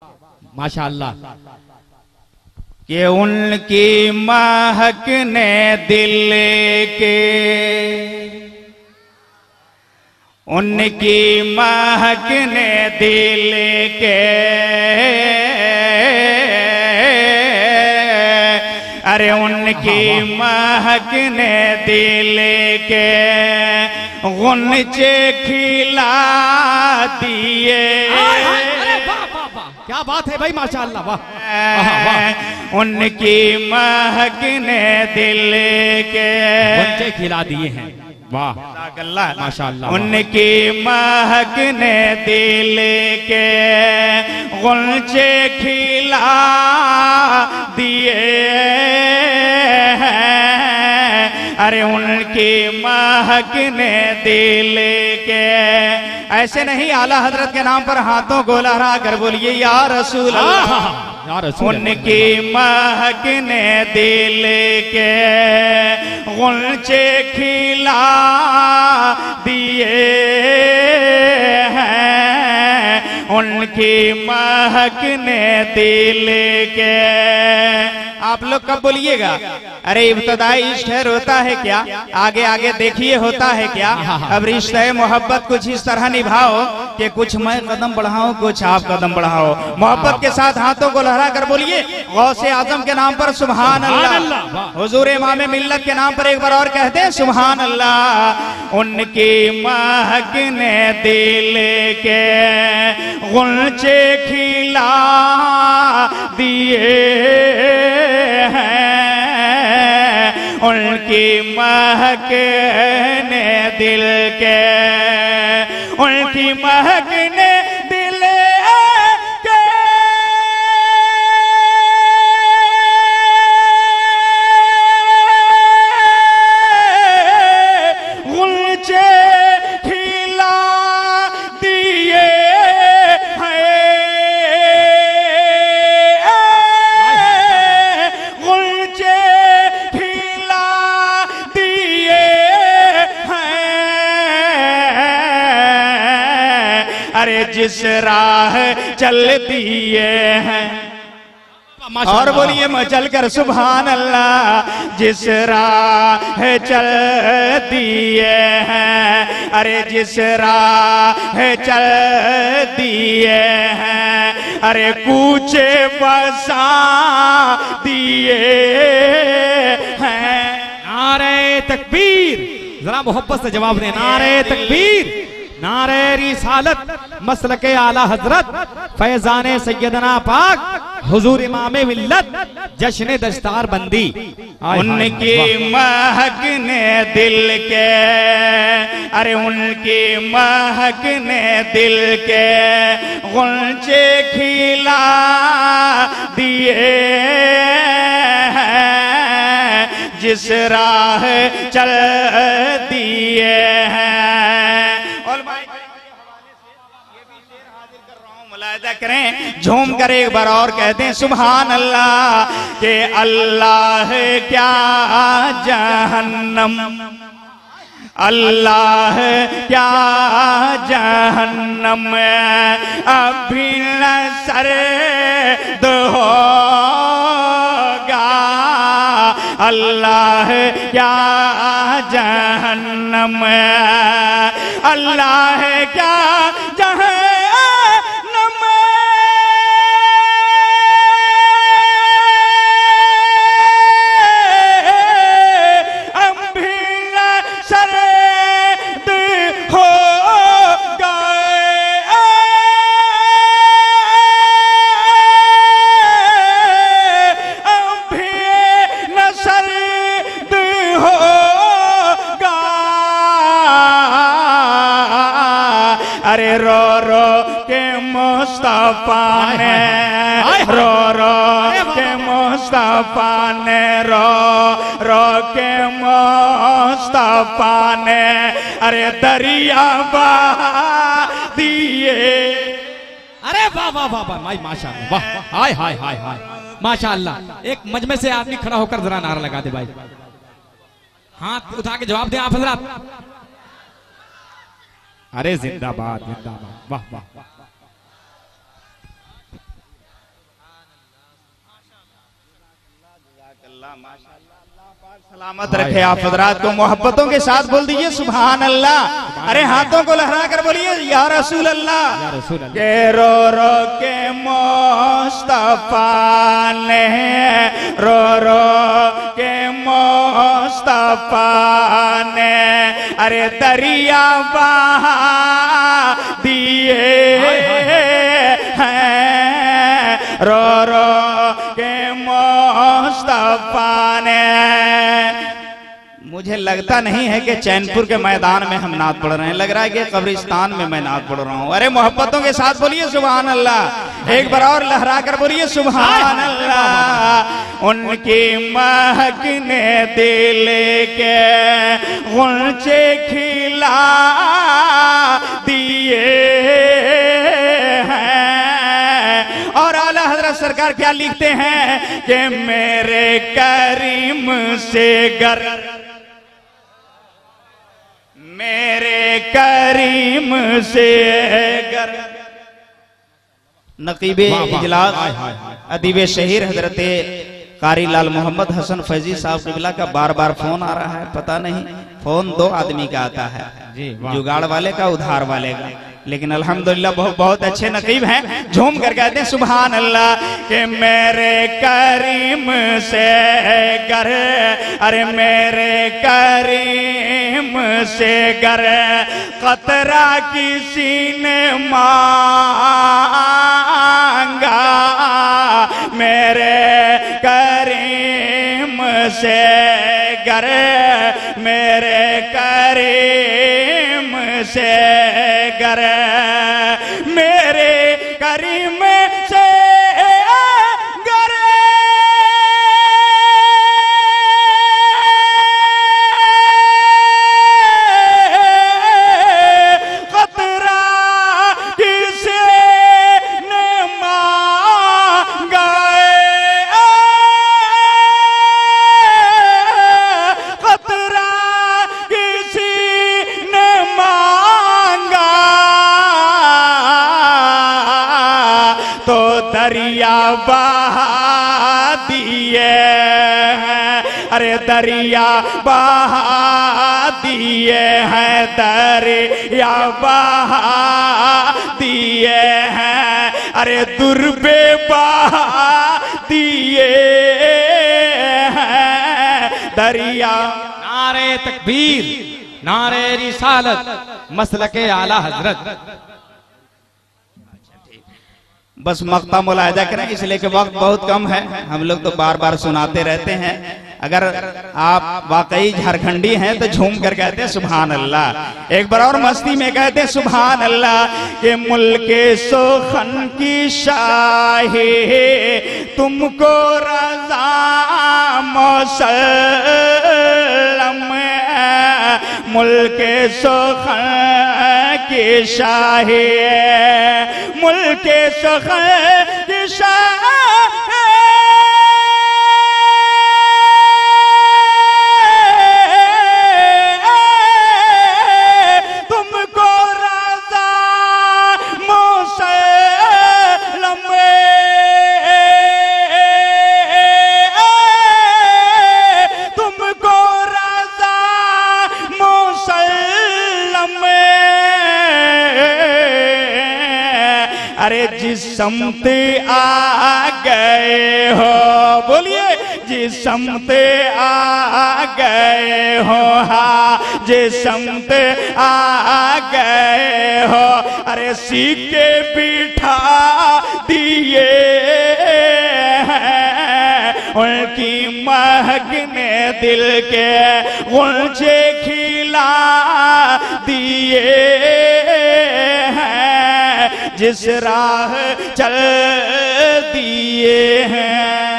माशाअल्लाह। कि उनकी महक ने दिल के, उनकी महक ने दिल के, अरे उनकी महक ने दिल के गुंचे खिला दिए। क्या बात है भाई, माशाअल्लाह, वाह वाह। उनकी महक ने दिल के गुंचे खिला दिए हैं, वाह माशाअल्लाह। उनकी महक ने दिल के गुंचे खिला दिए हैं, अरे उनकी महक ने दिल के। ऐसे नहीं, आला हजरत के नाम पर हाथों को लहरा कर बोलिए या रसूल अल्लाह। उनकी महक ने दिल के गुंचे खिला दिए हैं, उनकी महक ने दिल के। आप लोग कब बोलिएगा? अरे इब्तदाई इश्क है, रोता है क्या? आगे आगे देखिए होता है क्या। अब रिश्ता मोहब्बत कुछ इस तरह निभाओ कि कुछ मैं कदम बढ़ाऊं, कुछ आप कदम बढ़ाओ। मोहब्बत के साथ हाथों को लहरा कर बोलिए गौसे आजम के नाम पर सुभान अल्लाह। हुजूर इमाम मिल्लत के नाम पर एक बार और कहते हैं सुभान अल्लाह। उनकी महक ने दिल के गुंचे खिला दिए हैं, उनकी महक ने दिल के, उनकी महक ने दिल के। गुंचे खिला दिए जिस राह चल दिए हैं। और बोलिए मैं चल कर सुभान अल्लाह। जिस राह चल दिए हैं, अरे जिस राह चल दिए हैं, अरे कूचे बसा दिए हैं। नारे तकबीर, जरा मोहब्बत से जवाब दें। नारे तकबीर, नारे रिसालत, मसलके आला हजरत, फैजाने सैयदना पाक हुजूर इमाम मिल्लत, जश्न दस्तार बंदी। उनकी महक ने दिल के, अरे उनकी महक ने दिल के गुंचे खिला दिए हैं, जिस राह चल दिए हैं। और मुलाहिदा करें, झूम कर एक बार और कहते हैं सुभान अल्लाह। के अल्लाह क्या जहन्नम, अल्लाह क्या जहन्नम अभी न सर्द होगा। अल्लाह क्या जहन्नम, अल्लाह क्या जहन्नम मुस्तफा ने, रो रो के मुस्तफा ने, रो रो के मुस्तफा ने, अरे दरिया बहा दिए। अरे वाह वाह वाह वाह, माशाअल्लाह, वाह, हाय हाय हाय हाय, माशाअल्लाह। एक मजमे से आदमी खड़ा होकर जरा नारा लगा दे भाई, हाथ उठा के जवाब दें आप हजरात। अरे जिंदाबाद जिंदाबाद, वाह वाह वाह। सलामत रखे आप हजरात को, मोहब्बतों के साथ बोल दीजिए सुभान अल्लाह। अरे हाथों को लहरा कर बोलिए या रसूल अल्लाह। के रो रो के मुस्तफा ने, रो रो के मुस्तफा ने अरे दरिया बहा दिए हैं, रो रो के मुस्तफा ने। मुझे लगता नहीं है कि चैनपुर के मैदान में हम नात पढ़ रहे हैं, लग रहा है कि कब्रिस्तान में मैं नात पढ़ रहा हूँ। अरे मोहब्बतों के साथ बोलिए सुभान अल्लाह, एक बार और लहरा कर बोलिए सुभान अल्लाह। उनकी महकने दिल के गुलचे खिला दिए हैं। और आला हजरत सरकार क्या लिखते हैं कि मेरे करीम से गर, मेरे करीम से गर। नकीबे इजलास अदीब शहीर हजरत कारी लाल मोहम्मद हसन फैजी साहब किबला का बार बार फोन आ रहा है, पता नहीं फोन दो आदमी का आता है, जुगाड़ वाले का उधार वाले का, लेकिन अल्हम्दुलिल्लाह बहुत अच्छे नकीब हैं, झूम कर कहते हैं सुभान अल्लाह के मेरे करीम से गर, अरे मेरे करीम से गर कतरा किसी ने मांगा, मेरे करीम से गर, मेरे करीम से गर, मेरे करीम से गर। कतरा किसे ने मांगा, कतरा किसी ने मांगा तो दरिया बहा दिए हैं, अरे दरिया बहा दिए हैं, दरिया बहा दिए हैं, अरे दुर्बे बहा दिए हैं दरिया। नारे तकबीर, नारे रिसालत, मसलके आला हजरत। बस मक्ता मुलाहिदा करें इसलिए कि वक्त बहुत कम है, हम लोग तो बार बार सुनाते रहते हैं। अगर आप वाकई झारखंडी हैं तो झूम कर कहते हैं सुभान अल्लाह। एक बार और मस्ती में कहते हैं सुभान अल्लाह के मुल्के सोखन की शाही तुमको रज़ा मुसल्लम, मुल्के सोखन की शाही, मुल्के सोखन की शाही अरे जिस समते आ गए हो, बोलिए जिस समते आ गए हो, हाँ जिस समते आ गए हो, अरे सिक्के बिठा दिए हैं, उनकी महकने दिल के गुलचे खिला दिए हैं, जिस राह चल दिए हैं।